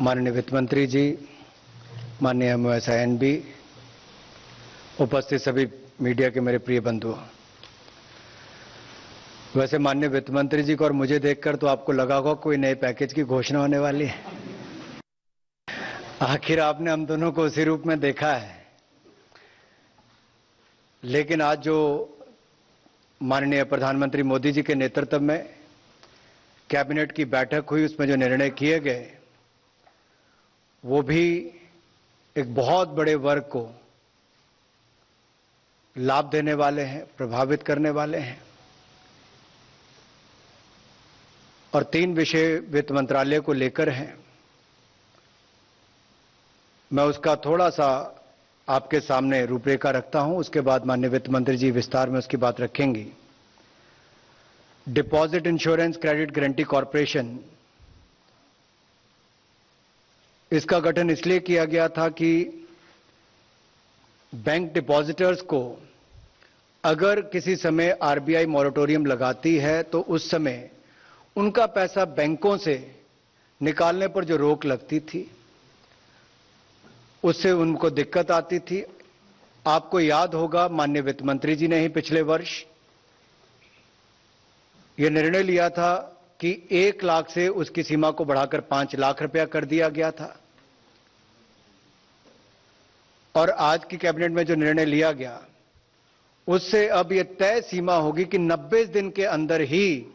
माननीय वित्त मंत्री जी, माननीय MOSINB, उपस्थित सभी मीडिया के मेरे प्रिय बंधुओं। वैसे माननीय वित्त मंत्री जी को और मुझे देखकर तो आपको लगा होगा कोई नए पैकेज की घोषणा होने वाली है। आखिर आपने हम दोनों को उसी रूप में देखा है। लेकिन आज जो माननीय प्रधानमंत्री मोदी जी के नेतृत्व में कैबिनेट की बैठक हुई, उसमें जो निर्णय किए गए वो भी एक बहुत बड़े वर्ग को लाभ देने वाले हैं, प्रभावित करने वाले हैं। और 3 विषय वित्त मंत्रालय को लेकर हैं। मैं उसका थोड़ा सा आपके सामने रूपरेखा रखता हूं, उसके बाद माननीय वित्त मंत्री जी विस्तार में उसकी बात रखेंगी। Deposit insurance credit guarantee corporation, इसका गठन इसलिए किया गया था कि बैंक डिपॉजिटर्स को अगर किसी समय RBI मॉरेटोरियम लगाती है तो उस समय उनका पैसा बैंकों से निकालने पर जो रोक लगती थी उससे उनको दिक्कत आती थी। आपको याद होगा माननीय वित्त मंत्री जी ने ही पिछले वर्ष यह निर्णय लिया था कि 1 लाख से उसकी सीमा को बढ़ाकर 5 लाख रुपया कर दिया गया था। और आज की कैबिनेट में जो निर्णय लिया गया उससे अब यह तय सीमा होगी कि 90 दिन के अंदर ही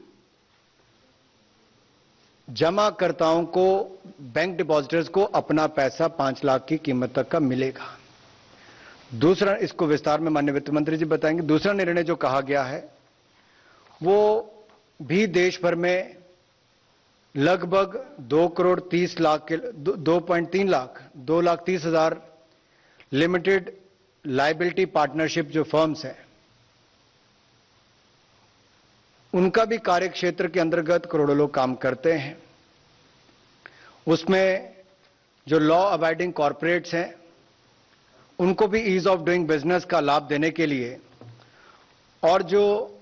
जमाकर्ताओं को, बैंक डिपॉजिटर्स को अपना पैसा 5 लाख की कीमत तक का मिलेगा। दूसरा, इसको विस्तार में माननीय वित्त मंत्री जी बताएंगे। दूसरा निर्णय जो कहा गया है वो भी देश भर में लगभग 2.30 लाख के 2.3 लाख 2,30,000 लिमिटेड लायबिलिटी पार्टनरशिप जो फर्म्स हैं उनका भी कार्य क्षेत्र के अंतर्गत करोड़ों लोग काम करते हैं। उसमें जो लॉ अबाइडिंग कॉर्पोरेट्स हैं उनको भी ईज ऑफ डूइंग बिजनेस का लाभ देने के लिए और जो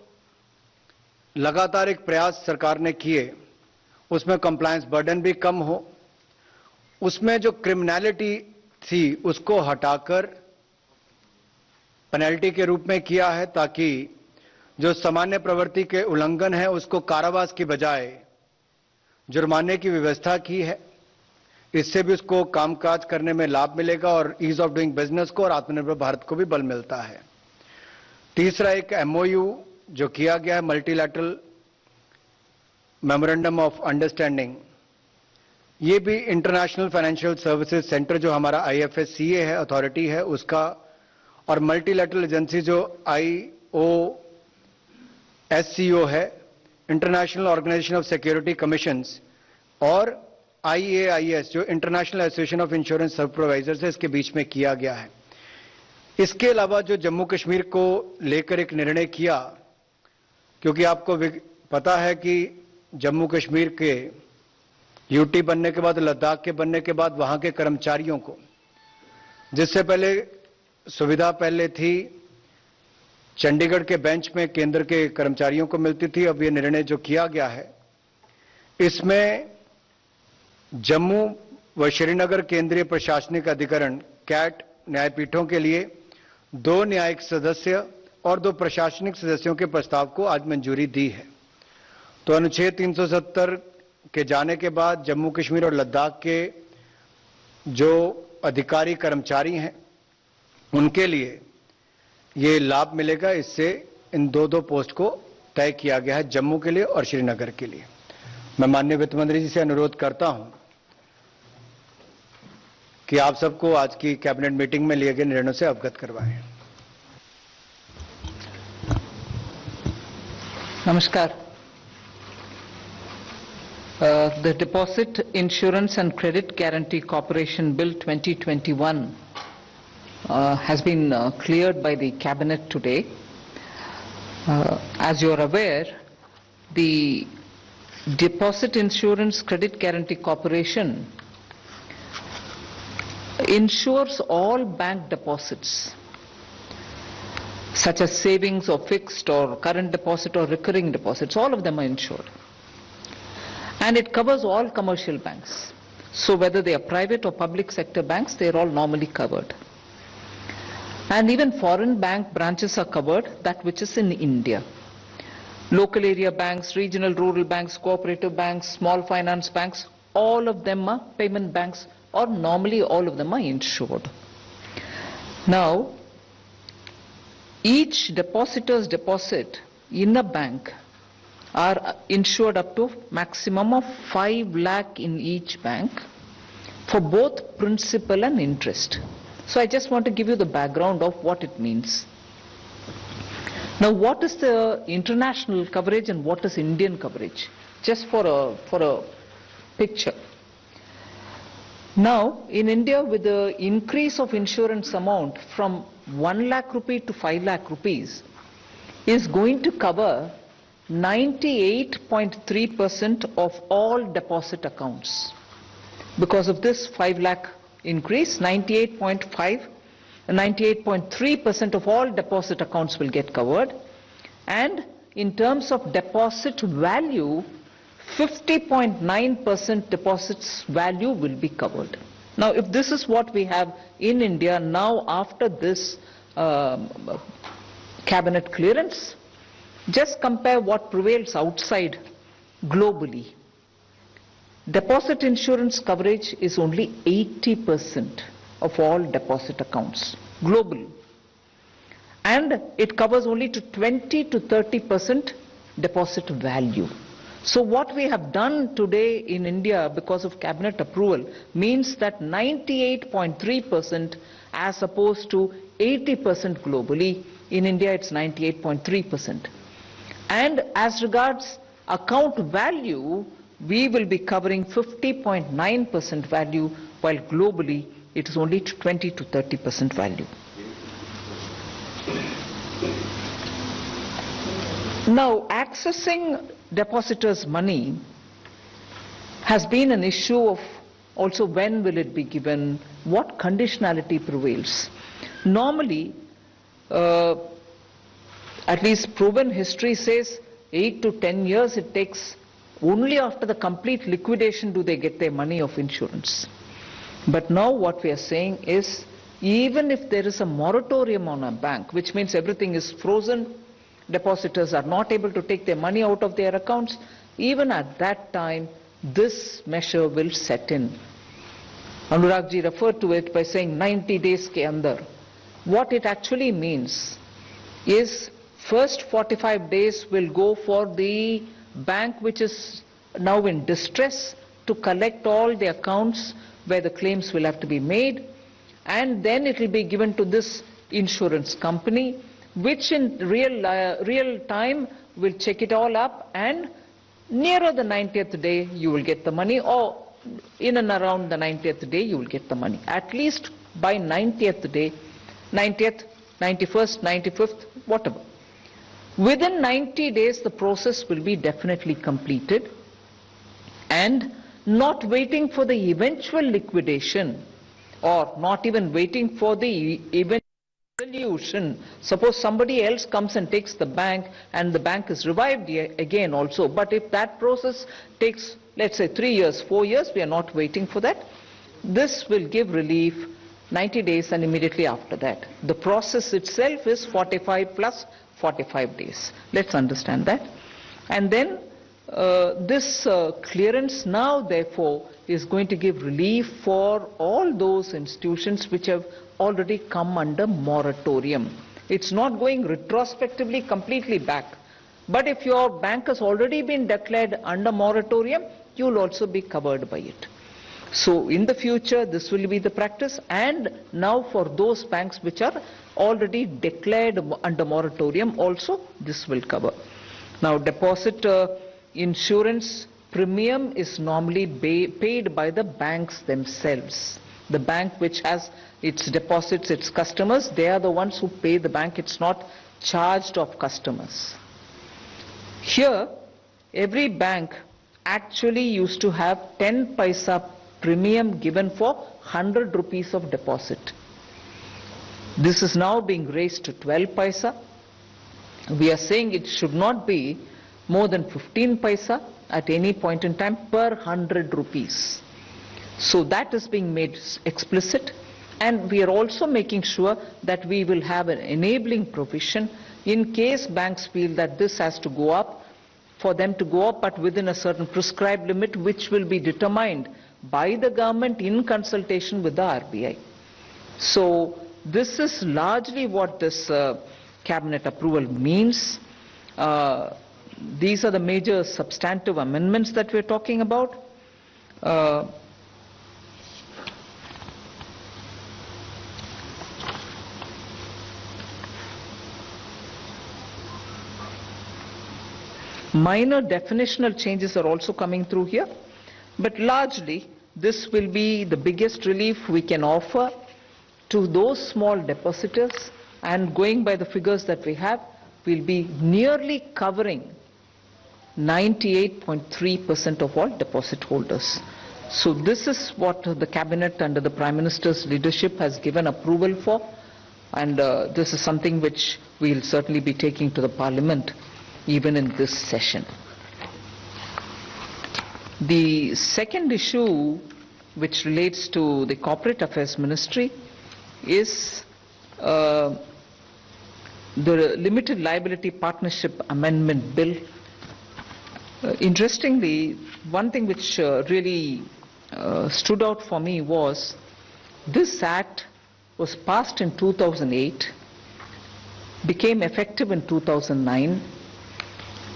लगातार एक प्रयास सरकार ने किए उसमें कंप्लायंस बर्डन भी कम हो, उसमें जो क्रिमिनलिटी थी उसको हटाकर पेनल्टी के रूप में किया है ताकि जो सामान्य प्रवृत्ति के उल्लंघन है उसको कारावास की बजाय जुर्माने की व्यवस्था की है। इससे भी उसको कामकाज करने में लाभ मिलेगा और ईज ऑफ डूइंग बिजनेस को और आत्मनिर्भर भारत को भी बल मिलता है। तीसरा, एक MOU जो किया गया है, मल्टीलैटरल मेमोरेंडम ऑफ अंडरस्टैंडिंग, ये भी इंटरनेशनल फाइनेंशियल सर्विसेज सेंटर जो हमारा IFSCA है, अथॉरिटी है उसका, और मल्टीलैटरल एजेंसी जो IOSCO है, international organisation of securities commissions, और IAIS जो international association of insurance supervisors है, इसके बीच में किया गया है। इसके अलावा जो जम्मू कश्मीर को लेकर एक निर्णय किया, क्योंकि आपको पता है कि जम्मू कश्मीर के UT बनने के बाद, लद्दाख के बनने के बाद वहां के कर्मचारियों को, जिससे पहले सुविधा पहले थी चंडीगढ़ के बेंच में केंद्र के कर्मचारियों को मिलती थी, अब यह निर्णय जो किया गया है इसमें जम्मू व श्रीनगर केंद्रीय प्रशासनिक अधिकरण कैट न्यायपीठों के लिए 2 न्यायिक सदस्य और 2 प्रशासनिक सदस्यों के प्रस्ताव को आज मंजूरी दी है। तो अनुच्छेद 370 के जाने के बाद जम्मू कश्मीर और लद्दाख के जो अधिकारी कर्मचारी हैं उनके लिए ये लाभ मिलेगा। इससे इन 2 पोस्ट को तय किया गया है, जम्मू के लिए और श्रीनगर के लिए। मैं माननीय वित्त मंत्री जी से अनुरोध करता हूं कि आप सबको आज की कैबिनेट मीटिंग में लिए गए निर्णयों से अवगत करवाएं। Namaskar. The Deposit Insurance and Credit Guarantee Corporation Bill 2021 has been cleared by the Cabinet today. As you are aware, the Deposit Insurance Credit Guarantee Corporation insures all bank deposits such as savings or fixed or current deposit or recurring deposits. All of them are insured, and it covers all commercial banks. So whether they are private or public sector banks, they are all normally covered. And even foreign bank branches are covered, that which is in India. Local area banks, regional rural banks, cooperative banks, small finance banks, all of them are payment banks, or normally all of them are insured. Now, each depositor's deposit in a bank are insured up to maximum of 5 lakh in each bank for both principal and interest. So I just want to give you the background of what it means. Now, what is the international coverage and what is Indian coverage? Just for a picture. Now, in India, with the increase of insurance amount from 1 lakh rupee to 5 lakh rupees, is going to cover 98.3% of all deposit accounts. Because of this 5 lakh increase, 98.3% of all deposit accounts will get covered, and in terms of deposit value, 50.9% deposits value will be covered. Now, if this is what we have in India now after this cabinet clearance, just compare what prevails outside globally. Deposit insurance coverage is only 80% of all deposit accounts globally, and it covers only to 20 to 30% deposit value. So what we have done today in India because of cabinet approval means that 98.3% as opposed to 80% globally. In India it's 98.3%. And as regards account value, we will be covering 50.9% value, while globally it is only 20 to 30% value. Now, accessing depositors' money has been an issue of also when will it be given, what conditionality prevails. Normally, at least proven history says 8 to 10 years it takes. Only after the complete liquidation do they get their money of insurance. But now what we are saying is, even if there is a moratorium on a bank, which means everything is frozen, depositors are not able to take their money out of their accounts, even at that time, this measure will set in. Anurag ji referred to it by saying 90 days ke andar. What it actually means is first 45 days will go for the bank which is now in distress to collect all the accounts where the claims will have to be made, and then it will be given to this insurance company, which in real time will check it all up, and nearer the 90th day you will get the money, or in and around the 90th day you will get the money. At least by 90th day, 90th, 91st, 95th, whatever. Within 90 days the process will be definitely completed, and not waiting for the eventual liquidation or not even waiting for the eventual resolution. Suppose somebody else comes and takes the bank and the bank is revived again also, but if that process takes, let's say 3 years, 4 years, we are not waiting for that. This will give relief 90 days and immediately after that. The process itself is 45 plus 45 days. Let's understand that. And then this clearance now therefore is going to give relief for all those institutions which have already come under moratorium. It's not going retrospectively completely back. But if your bank has already been declared under moratorium, you will also be covered by it. So in the future this will be the practice, and now for those banks which are already declared under moratorium also this will cover. Now deposit insurance premium is normally paid by the banks themselves. The bank which has its deposits, its customers, they are the ones who pay the bank. It's not charged of customers. Here every bank actually used to have 10 paisa premium given for 100 rupees of deposit. This is now being raised to 12 paisa. We are saying it should not be more than 15 paisa at any point in time per 100 rupees. So that is being made explicit, and we are also making sure that we will have an enabling provision in case banks feel that this has to go up, for them to go up, but within a certain prescribed limit which will be determined by the government in consultation with the RBI. So this is largely what this cabinet approval means. These are the major substantive amendments that we're talking about. Minor definitional changes are also coming through here, but largely this will be the biggest relief we can offer to those small depositors, and going by the figures that we have, will be nearly covering 98.3% of all deposit holders. So this is what the cabinet under the Prime Minister's leadership has given approval for, and this is something which we will certainly be taking to the Parliament even in this session. The second issue, which relates to the Corporate Affairs Ministry, is the Limited Liability Partnership Amendment Bill. Interestingly, one thing which really stood out for me was this Act was passed in 2008, became effective in 2009,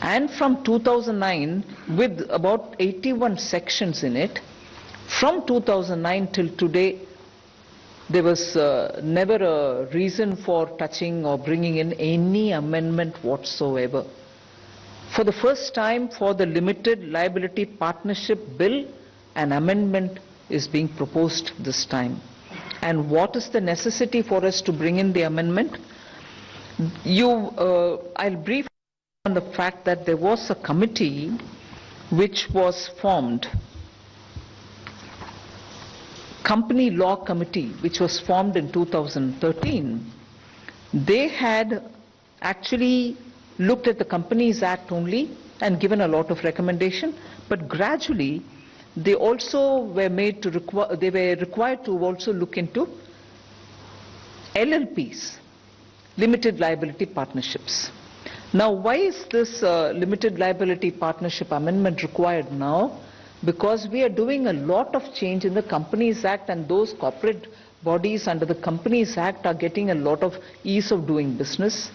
and from 2009, with about 81 sections in it, from 2009 till today, there was never a reason for touching or bringing in any amendment whatsoever. For the first time, for the Limited Liability Partnership Bill, an amendment is being proposed this time. And what is the necessity for us to bring in the amendment? I'll brief on the fact that there was a committee which was formed, Company Law Committee, which was formed in 2013. They had actually looked at the Companies Act only and given a lot of recommendation, but gradually they also were made to required to also look into LLPs, limited liability partnerships. Now, why is this limited liability partnership amendment required now? Because we are doing a lot of change in the Companies Act, and those corporate bodies under the Companies Act are getting a lot of ease of doing business.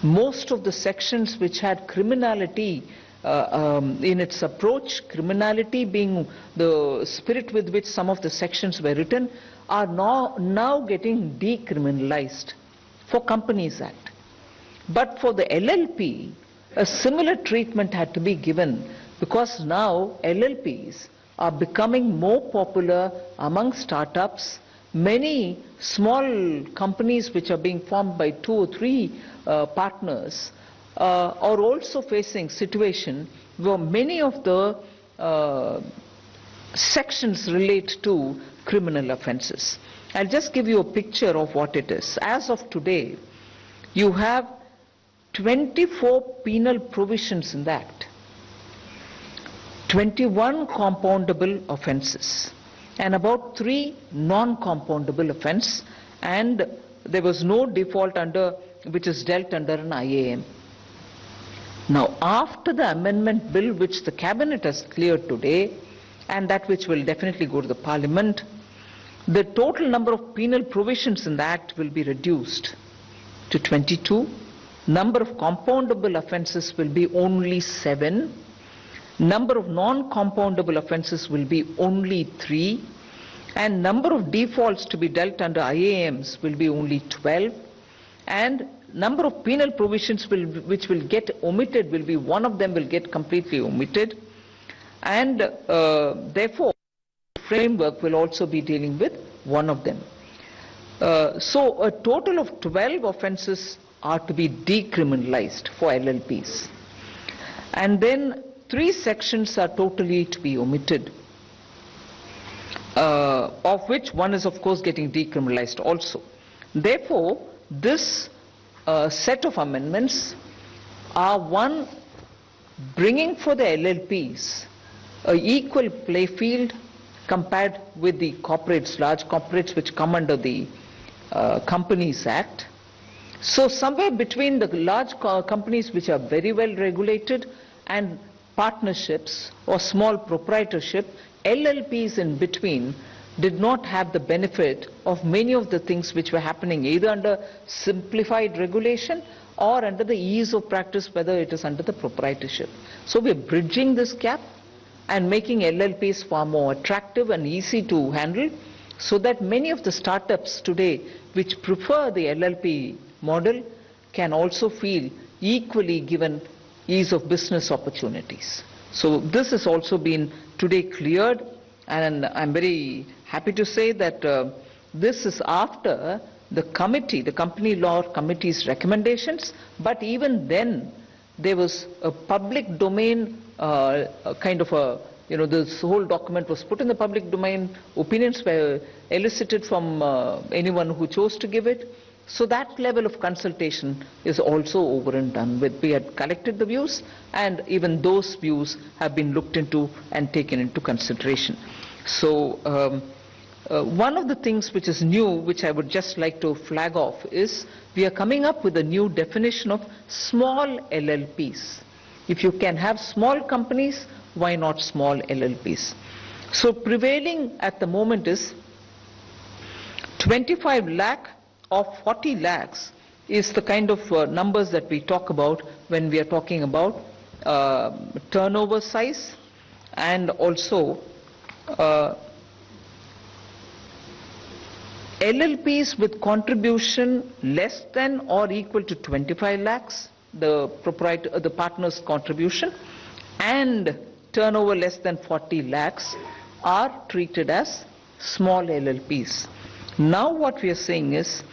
Most of the sections which had criminality in its approach, criminality being the spirit with which some of the sections were written, are now getting decriminalized for Companies Act. But for the LLP, a similar treatment had to be given, because now LLPs are becoming more popular among startups. Many small companies which are being formed by 2 or 3 partners are also facing situation where many of the sections relate to criminal offences. I'll just give you a picture of what it is. As of today, you have 24 penal provisions in the Act, 21 compoundable offences, and about 3 non-compoundable offences, and there was no default under which is dealt under an IAM. Now, after the amendment bill which the Cabinet has cleared today, and that which will definitely go to the Parliament, the total number of penal provisions in the Act will be reduced to 22. Number of compoundable offences will be only 7. Number of non-compoundable offences will be only 3. And number of defaults to be dealt under IAMs will be only 12. And number of penal provisions which will get omitted will be, one of them will get completely omitted. And therefore, the framework will also be dealing with one of them. So a total of 12 offences are to be decriminalized for LLPs. And then 3 sections are totally to be omitted, of which one is of course getting decriminalized also. Therefore, this set of amendments are, one, bringing for the LLPs an equal play field compared with the corporates, large corporates which come under the Companies Act. So somewhere between the large companies which are very well regulated and partnerships or small proprietorship, LLPs in between did not have the benefit of many of the things which were happening either under simplified regulation or under the ease of practice, whether it is under the proprietorship. So we're bridging this gap and making LLPs far more attractive and easy to handle, so that many of the startups today which prefer the LLP model can also feel equally given ease of business opportunities. So this has also been today cleared, and I'm very happy to say that this is after the committee, the Company Law Committee's recommendations, but even then there was a public domain kind of a, this whole document was put in the public domain, opinions were elicited from anyone who chose to give it. So that level of consultation is also over and done with. We had collected the views, and even those views have been looked into and taken into consideration. So one of the things which is new, which I would just like to flag off, is we are coming up with a new definition of small LLPs. If you can have small companies, why not small LLPs? So prevailing at the moment is 25 lakh or 40 lakhs is the kind of numbers that we talk about when we are talking about turnover size, and also LLPs with contribution less than or equal to 25 lakhs, the partner's contribution, and turnover less than 40 lakhs are treated as small LLPs. Now what we are saying is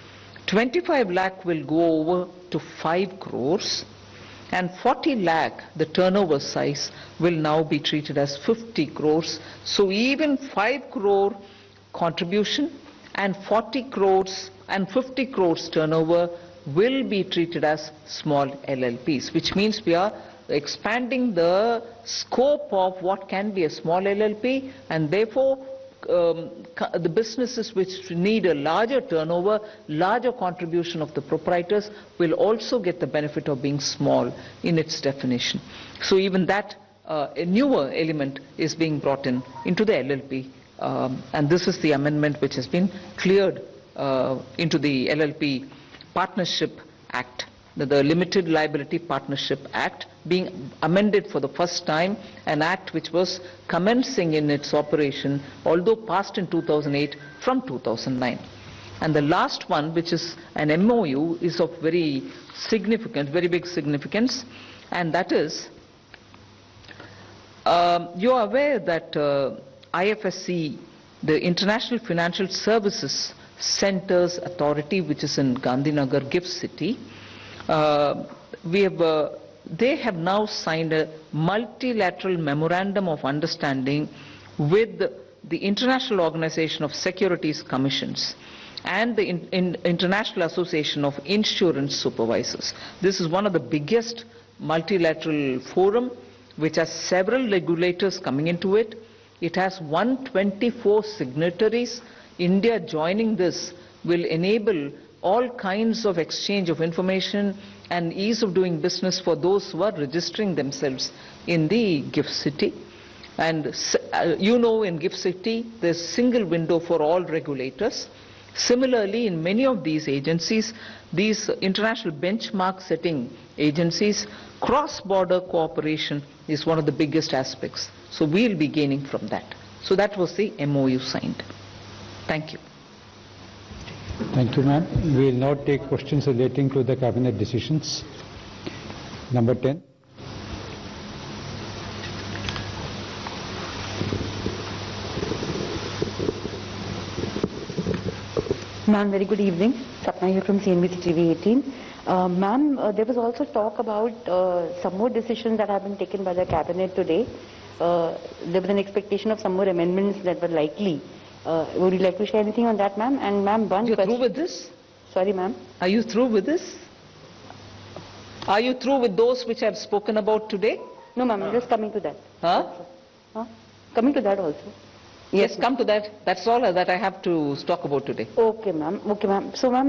25 lakh will go over to 5 crores and 40 lakh, the turnover size, will now be treated as 50 crores. So even 5 crore contribution and 40 crores and 50 crores turnover will be treated as small LLPs, which means we are expanding the scope of what can be a small LLP, and therefore the businesses which need a larger turnover, larger contribution of the proprietors will also get the benefit of being small in its definition. So even that a newer element is being brought into the LLP, and this is the amendment which has been cleared into the LLP Partnership Act, the Limited Liability Partnership Act, being amended for the first time, an act which was commencing in its operation, although passed in 2008, from 2009. And the last one, which is an MOU, is of very significant, very big significance, and that is, you are aware that IFSC, the International Financial Services Centers Authority, which is in Gandhinagar, GIFT City, they have now signed a multilateral memorandum of understanding with the International Organization of Securities Commissions and the International Association of Insurance Supervisors. This is one of the biggest multilateral forum which has several regulators coming into it. It has 124 signatories. India joining this will enable all kinds of exchange of information and ease of doing business for those who are registering themselves in the GIFT City. And in GIFT City, there's a single window for all regulators. Similarly, in many of these agencies, these international benchmark setting agencies, cross-border cooperation is one of the biggest aspects. So we'll be gaining from that. So that was the MOU signed. Thank you. Thank you, ma'am. We will now take questions relating to the cabinet decisions. Number 10. Ma'am, very good evening. Sapna here from CNBC TV 18. Ma'am, there was also talk about some more decisions that have been taken by the cabinet today. There was an expectation of some more amendments that were likely. Would you like to share anything on that, ma'am? And ma'am, one You're question. through with this? Sorry, ma'am. Are you through with this? Are you through with those which I've spoken about today? No, ma'am, I'm just coming to that. Huh? Coming to that also. Yes, come to that. That's all that I have to talk about today. Okay, ma'am. Okay, ma'am. So, ma'am,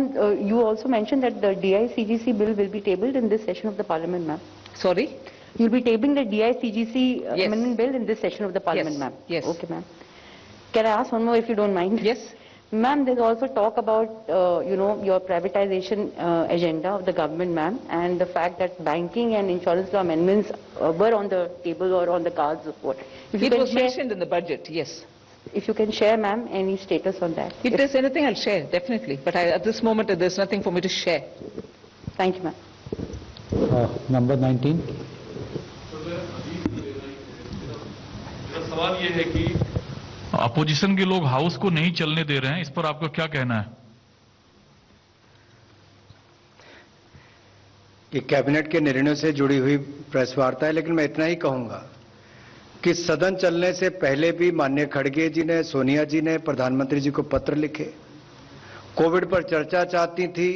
you also mentioned that the DI-CGC bill will be tabled in this session of the Parliament, ma'am. Sorry? You'll be tabling the DI-CGC Yes. amendment bill in this session of the Parliament, Yes. ma'am. Yes. Okay, ma'am. Can I ask one more if you don't mind? Yes. Ma'am, there's also talk about, your privatization agenda of the government, ma'am, and the fact that banking and insurance law amendments were on the table or on the cards before. If you It can was share, mentioned in the budget, yes. if you can share, ma'am, any status on that. If there's anything, I'll share, definitely. But at this moment, there's nothing for me to share. Thank you, ma'am. Number 19. मेरा सवाल ये है कि opposition के लोग house को नहीं चलने दे रहे हैं, इस पर आपका क्या कहना है? ये कैबिनेट के निर्णयों से जुड़ी हुई प्रेस वार्ता है, लेकिन मैं इतना ही कहूंगा कि सदन चलने से पहले भी माननीय खड़गे जी ने, सोनिया जी ने प्रधानमंत्री जी को पत्र लिखे, कोविड पर चर्चा चाहती थी।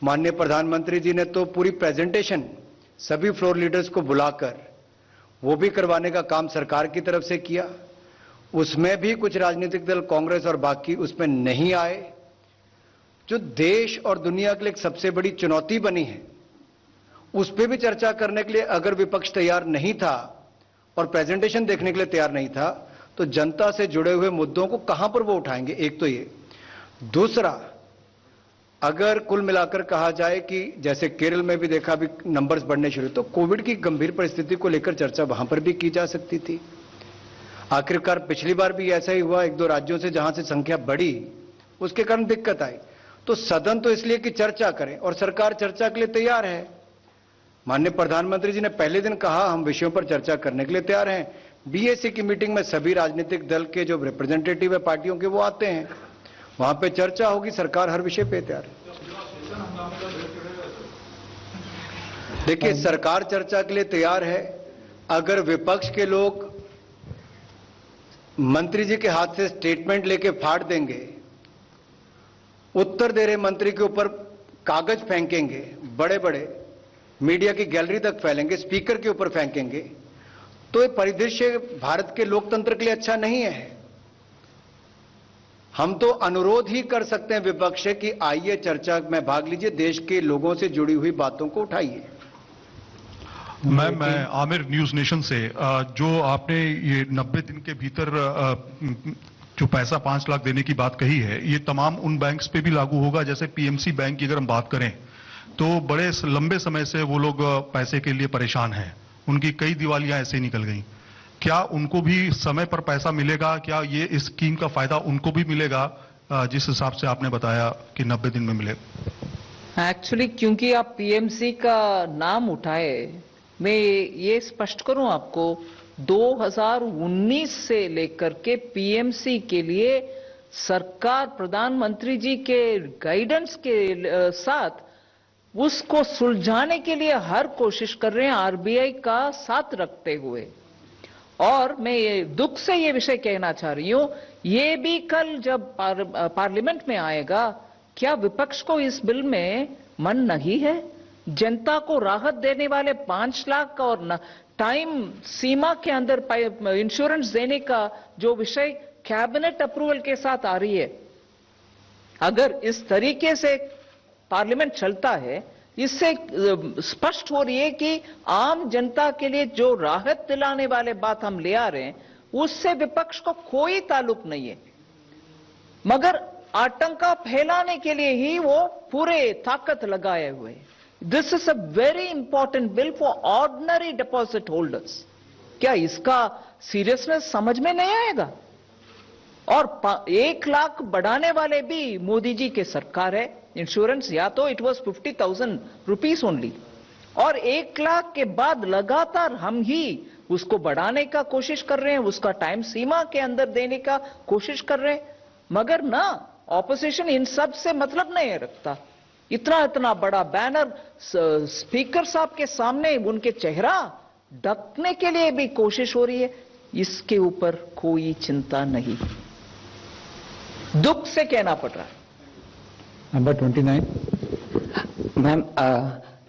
माननीय प्रधानमंत्री जी ने तो पूरी प्रेजेंटेशन सभी फ्लोर लीडर्स को बुलाकर वो भी करवाने का काम सरकार की तरफ से किया। उसमें भी कुछ राजनीतिक दल, कांग्रेस और बाकी उसमें नहीं आए। जो देश और दुनिया के लिए एक सबसे बड़ी चुनौती बनी है, उस पर भी चर्चा करने के लिए अगर विपक्ष तैयार नहीं था और प्रेजेंटेशन देखने के लिए तैयार नहीं था, तो जनता से जुड़े हुए मुद्दों को कहां पर वो उठाएंगे? एक तो ये। दूसरा, अगर कुल मिलाकर कहा जाए कि जैसे केरल में भी देखा अभी नंबर्स बढ़ने शुरू, तो कोविड की गंभीर परिस्थिति को लेकर चर्चा वहां पर भी की जा सकती थी। आखिरकार पिछली बार भी ऐसा ही हुआ, एक दो राज्यों से जहां से संख्या बढ़ी उसके कारण दिक्कत आई। तो सदन तो इसलिए कि चर्चा करें और सरकार चर्चा के लिए तैयार है। माननीय प्रधानमंत्री जी ने पहले दिन कहा हम विषयों पर चर्चा करने के लिए तैयार हैं। बीएसी की मीटिंग में सभी राजनीतिक दल के जो रिप्रेजेंटेटिव है पार्टियों के, वो आते हैं, वहां पे चर्चा होगी। सरकार हर विषय पे तैयार है। देखिए, सरकार चर्चा के लिए तैयार है। अगर विपक्ष के लोग मंत्री जी के हाथ से स्टेटमेंट लेके फाड़ देंगे, उत्तर दे रहे मंत्री के ऊपर कागज फेंकेंगे, बड़े बड़े मीडिया की गैलरी तक फैलेंगे, स्पीकर के ऊपर फेंकेंगे, तो ये परिदृश्य भारत के लोकतंत्र के लिए अच्छा नहीं है। हम तो अनुरोध ही कर सकते हैं विपक्ष से कि आइए चर्चा में भाग लीजिए, देश के लोगों से जुड़ी हुई बातों को उठाइए। मैं आमिर न्यूज नेशन से, जो आपने ये 90 दिन के भीतर जो पैसा 5 लाख देने की बात कही है, ये तमाम उन बैंक्स पे भी लागू होगा? जैसे पीएमसी बैंक की अगर हम बात करें तो बड़े लंबे समय से वो लोग पैसे के लिए परेशान हैं, उनकी कई दिवालियां ऐसे निकल गई। क्या उनको भी समय पर पैसा मिलेगा? क्या ये इस स्कीम का फायदा उनको भी मिलेगा जिस हिसाब से आपने बताया कि 90 दिन में मिलेगा? एक्चुअली क्योंकि आप पीएमसी का नाम उठाए, मैं ये स्पष्ट करूं आपको, 2019 से लेकर के पीएमसी के लिए सरकार प्रधानमंत्री जी के गाइडेंस के साथ उसको सुलझाने के लिए हर कोशिश कर रहे हैं, आरबीआई का साथ रखते हुए। और मैं ये दुख से ये विषय कहना चाह रही हूं, ये भी कल जब पार्लियामेंट में आएगा, क्या विपक्ष को इस बिल में मन नहीं है? जनता को राहत देने वाले 5 लाख और टाइम सीमा के अंदर इंश्योरेंस देने का जो विषय कैबिनेट अप्रूवल के साथ आ रही है, अगर इस तरीके से पार्लियामेंट चलता है, इससे स्पष्ट हो रही है कि आम जनता के लिए जो राहत दिलाने वाले बात हम ले आ रहे हैं, उससे विपक्ष को कोई ताल्लुक नहीं है, मगर आतंका फैलाने के लिए ही वो पूरे ताकत लगाए हुए। This is a very important bill for ordinary deposit holders. क्या इसका सीरियसनेस समझ में नहीं आएगा? और 1 लाख बढ़ाने वाले भी मोदी जी के सरकार है। इंश्योरेंस या तो इट वॉज 50,000 रुपीज ओनली, और 1 लाख के बाद लगातार हम ही उसको बढ़ाने का कोशिश कर रहे हैं, उसका टाइम सीमा के अंदर देने का कोशिश कर रहे हैं, मगर ना ऑपोजिशन इन सब से मतलब नहीं रखता। इतना बड़ा बैनर स्पीकर साहब के सामने उनके चेहरा ढकने के लिए भी कोशिश हो रही है, इसके ऊपर कोई चिंता नहीं। दुख से कहना पड़ रहा है। Number 29. Ma'am,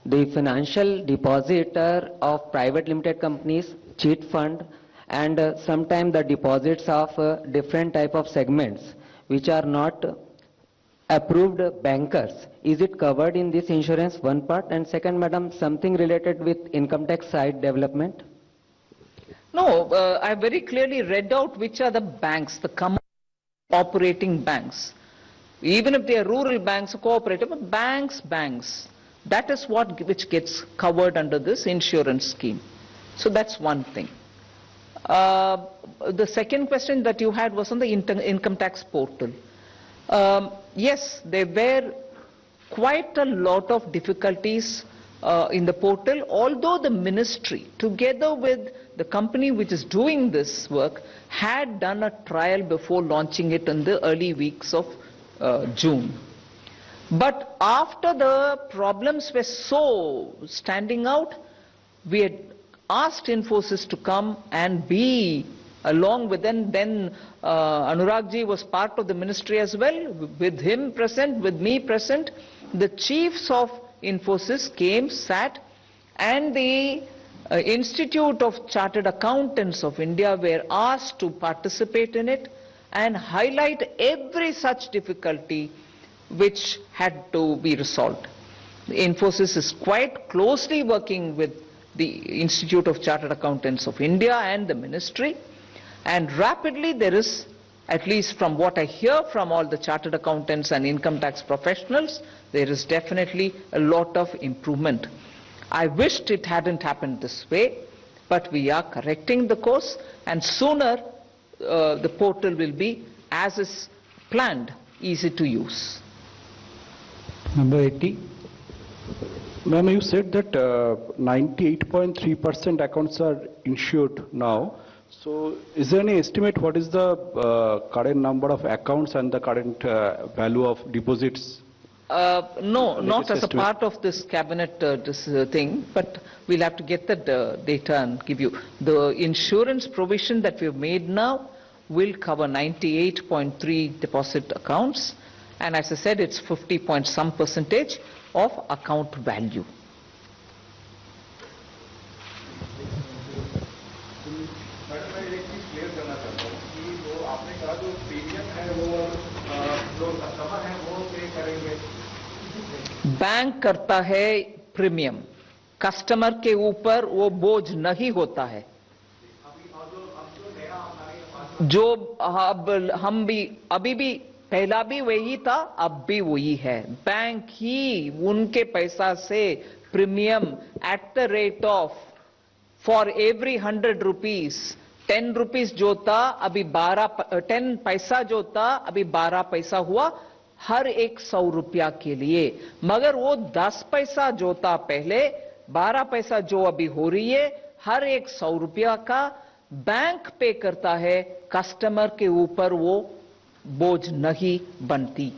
the financial depositor of private limited companies, cheat fund and sometimes the deposits of different type of segments which are not approved bankers. Is it covered in this insurance, one part? And second, madam, something related with income tax side development? No, I very clearly read out which are the banks, the operating banks. Even if they are rural banks or cooperative, but banks. That is which gets covered under this insurance scheme. So that's one thing. The second question that you had was on the income tax portal. Yes, there were quite a lot of difficulties in the portal, although the ministry, together with the company which is doing this work, had done a trial before launching it in the early weeks of June. But after the problems were so standing out, we had asked Infosys to come and be along with them. Then Anurag ji was part of the ministry as well, with him present, with me present. The chiefs of Infosys came, sat, and the Institute of Chartered Accountants of India were asked to participate in it and highlight every such difficulty which had to be resolved. Infosys is quite closely working with the Institute of Chartered Accountants of India and the ministry, and rapidly there is, at least from what I hear from all the chartered accountants and income tax professionals, there is definitely a lot of improvement. I wished it hadn't happened this way, but we are correcting the course, and sooner the portal will be, as is planned, easy to use. Number 80. Ma'am, you said that 98.3% accounts are insured now. So is there any estimate what is the current number of accounts and the current value of deposits? No, not as a part of this cabinet thing, but we'll have to get the data and give you. The insurance provision that we've made now will cover 98.3 deposit accounts, and as I said, it's 50 point some percentage of account value. Bank करता है premium, customer के ऊपर वो बोझ नहीं होता है। जो अब हम भी अभी भी पहला भी वही था, अब भी वही है। बैंक ही उनके पैसा से premium at the rate of for every 100 rupees 10 rupees जो था अभी 10 पैसा जो था अभी 12 पैसा हुआ हर एक 100 रुपया के लिए, मगर वो 10 पैसा जो था पहले 12 पैसा जो अभी हो रही है, हर एक 100 रुपया का बैंक पे करता है, कस्टमर के ऊपर वो बोझ नहीं बनती।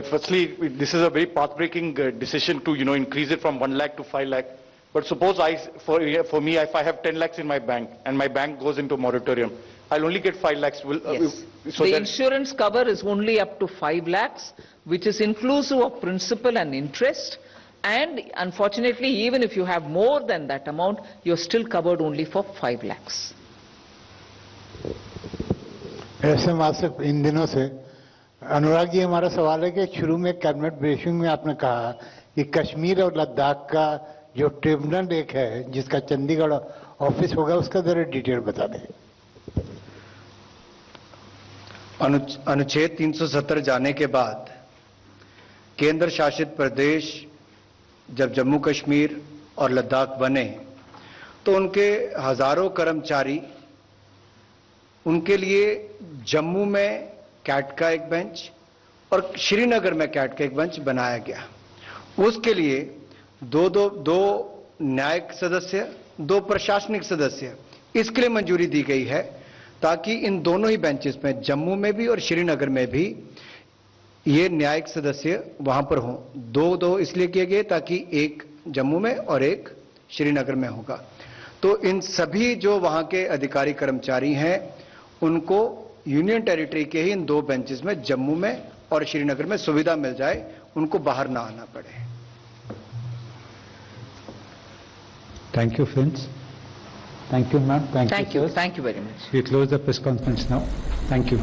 Firstly, this is a very path-breaking decision to increase it from 1 lakh to 5 lakh. But suppose for me, if I have 10 lakhs in my bank and my bank goes into moratorium, I'll only get 5 lakhs. Yes. The insurance cover is only up to 5 lakhs, which is inclusive of principal and interest. And unfortunately, even if you have more than that amount, you're still covered only for 5 lakhs. ऐसे मासिक इन दिनों से अनुराग जी, हमारा सवाल है कि शुरू में कैबिनेट ब्रीफिंग में आपने कहा कि कश्मीर और लद्दाख का जो ट्रिब्यूनल एक है जिसका चंडीगढ़ ऑफिस होगा, उसका जरा डिटेल बता दें। अनुच्छेद 370 जाने के बाद केंद्र शासित प्रदेश जब जम्मू कश्मीर और लद्दाख बने तो उनके हजारों कर्मचारी, उनके लिए जम्मू में कैट का एक बेंच और श्रीनगर में कैट का एक बेंच बनाया गया। उसके लिए दो न्यायिक सदस्य, 2 प्रशासनिक सदस्य, इसके लिए मंजूरी दी गई है ताकि इन दोनों ही बेंचेस में, जम्मू में भी और श्रीनगर में भी, ये न्यायिक सदस्य वहां पर हों। 2 इसलिए किए गए ताकि एक जम्मू में और एक श्रीनगर में होगा। तो इन सभी जो वहां के अधिकारी कर्मचारी हैं उनको यूनियन टेरिटरी के ही इन 2 बेंचेस में, जम्मू में और श्रीनगर में, सुविधा मिल जाए, उनको बाहर ना आना पड़े। Thank you friends. Thank you, ma'am. Thank you, Thank you. sir. Thank you very much. We close the press conference now. Thank you.